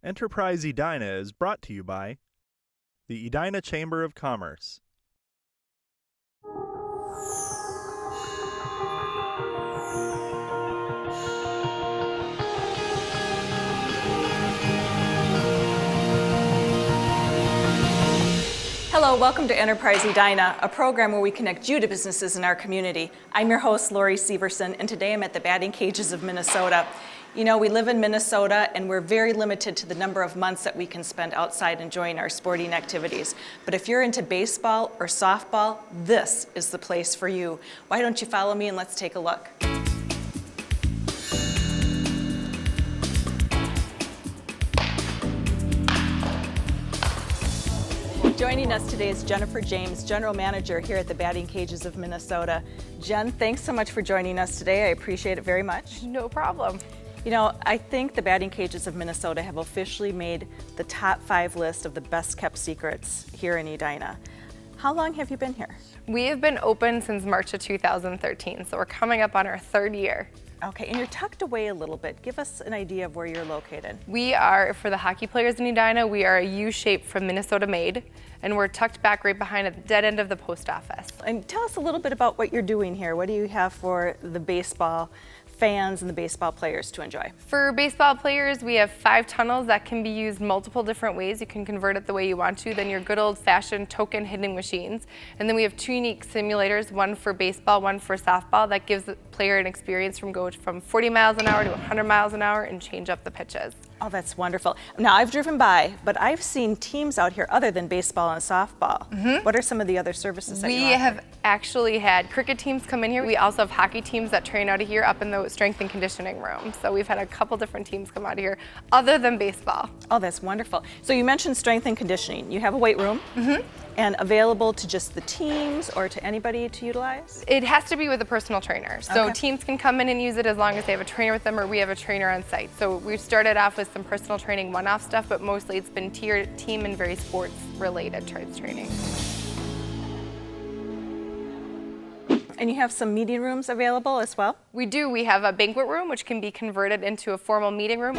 Enterprise Edina is brought to you by the Edina Chamber of Commerce. Hello, welcome to Enterprise Edina, a program where we connect you to businesses in our community. I'm your host, Lori Severson, and today I'm at the batting cages of Minnesota. You know, we live in Minnesota and we're very limited to the number of months that we can spend outside enjoying our sporting activities. But if you're into baseball or softball, this is the place for you. Why don't you follow me and let's take a look. Joining us today is Jennifer James, General Manager here at the batting cages of Minnesota. Jen, thanks so much for joining us today. I appreciate it very much. No problem. You know, I think the batting cages of Minnesota have officially made the top 5 list of the best kept secrets here in Edina. How long have you been here? We have been open since March of 2013, so we're coming up on our 3rd year. Okay, and you're tucked away a little bit. Give us an idea of where you're located. We are, for the hockey players in Edina, we are a U-shape from Minnesota Made, and we're tucked back right behind at the dead end of the post office. And tell us a little bit about what you're doing here. What do you have for the baseball fans and the baseball players to enjoy? For baseball players, we have 5 tunnels that can be used multiple different ways. You can convert it the way you want to, then your good old-fashioned token hitting machines. And then we have 2 unique simulators, one for baseball, one for softball, that gives the player an experience from 40 miles an hour to 100 miles an hour and change up the pitches. Oh, that's wonderful. Now, I've driven by, but I've seen teams out here other than baseball and softball. What are some of the other services that you offer? We have actually had cricket teams come in here. We also have hockey teams that train out of here up in the strength and conditioning room. So we've had a couple different teams come out of here other than baseball. Oh, that's wonderful. So you mentioned strength and conditioning. You have a weight room and available to just the teams or to anybody to utilize? It has to be with a personal trainer. So teams can come in and use it as long as they have a trainer with them or we have a trainer on site. So we've started off with some personal training one-off stuff, but mostly it's been team and very sports related types training. And you have some meeting rooms available as well? We do. We have a banquet room which can be converted into a formal meeting room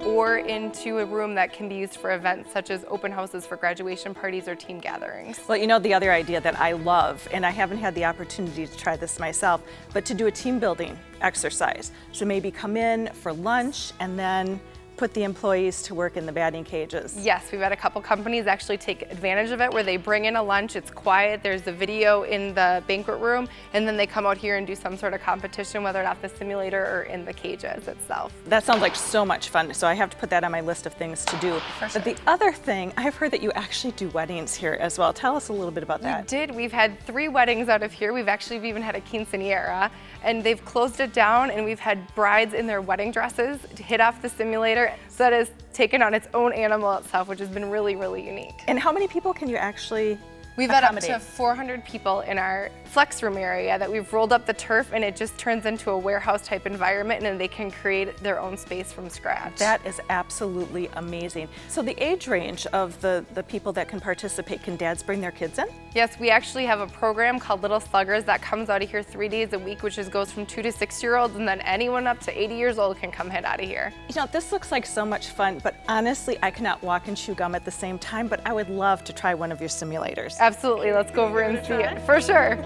or into a room that can be used for events such as open houses for graduation parties or team gatherings. Well, you know, the other idea that I love, and I haven't had the opportunity to try this myself, but to do a team building exercise. So maybe come in for lunch and then put the employees to work in the batting cages. Yes, we've had a couple companies actually take advantage of it where they bring in a lunch, it's quiet, there's a video in the banquet room, and then they come out here and do some sort of competition, whether or not the simulator or in the cages itself. That sounds like so much fun, so I have to put that on my list of things to do. For sure. But the other thing, I've heard that you actually do weddings here as well. Tell us a little bit about that. We did. We've had 3 weddings out of here. We've even had a quinceañera, and they've closed it down, and we've had brides in their wedding dresses to hit off the simulator. So that has taken on its own animal itself, which has been really, really unique. And how many people can you actually We've had up to 400 people in our flex room area that we've rolled up the turf, and it just turns into a warehouse type environment, and then they can create their own space from scratch. That is absolutely amazing. So the age range of the people that can participate, can dads bring their kids in? Yes, we actually have a program called Little Sluggers that comes out of here 3 days a week, which goes from 2 to 6-year-olds, and then anyone up to 80 years old can come hit out of here. You know, this looks like so much fun, but honestly, I cannot walk and chew gum at the same time, but I would love to try one of your simulators. Absolutely, let's go over and see it, for sure.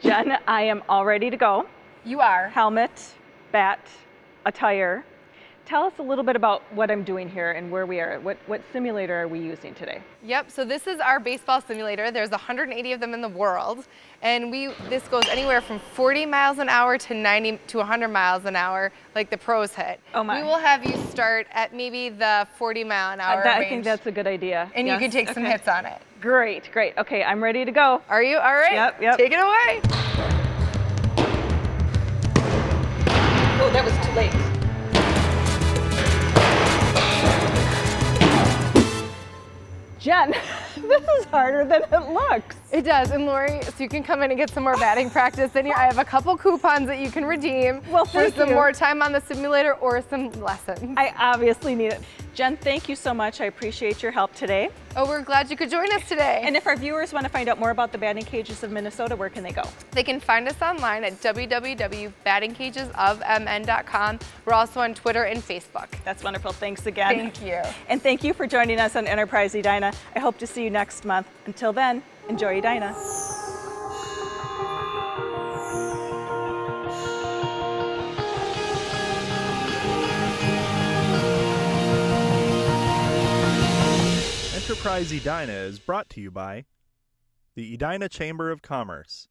Jen, I am all ready to go. You are. Helmet, bat, attire. Tell us a little bit about what I'm doing here and where we are. What simulator are we using today? Yep, so this is our baseball simulator. There's 180 of them in the world, and this goes anywhere from 40 miles an hour to 90 to 100 miles an hour, like the pros hit. Oh my. We will have you start at maybe the 40 mile an hour range. I think that's a good idea. And you can take some hits on it. Great, great. Okay, I'm ready to go. Are you? All right. Yep. Take it away. Oh, that was too late. Jen, this is harder than it looks. It does, and Lori, so you can come in and get some more batting practice in here. I have a couple coupons that you can redeem for some more time on the simulator or some lessons. I obviously need it. Jen, thank you so much. I appreciate your help today. Oh, we're glad you could join us today. And if our viewers want to find out more about the batting cages of Minnesota, where can they go? They can find us online at www.battingcagesofmn.com. We're also on Twitter and Facebook. That's wonderful. Thanks again. Thank you. And thank you for joining us on Enterprise Edina. I hope to see you next month. Until then, enjoy Edina. Enterprise Edina is brought to you by the Edina Chamber of Commerce.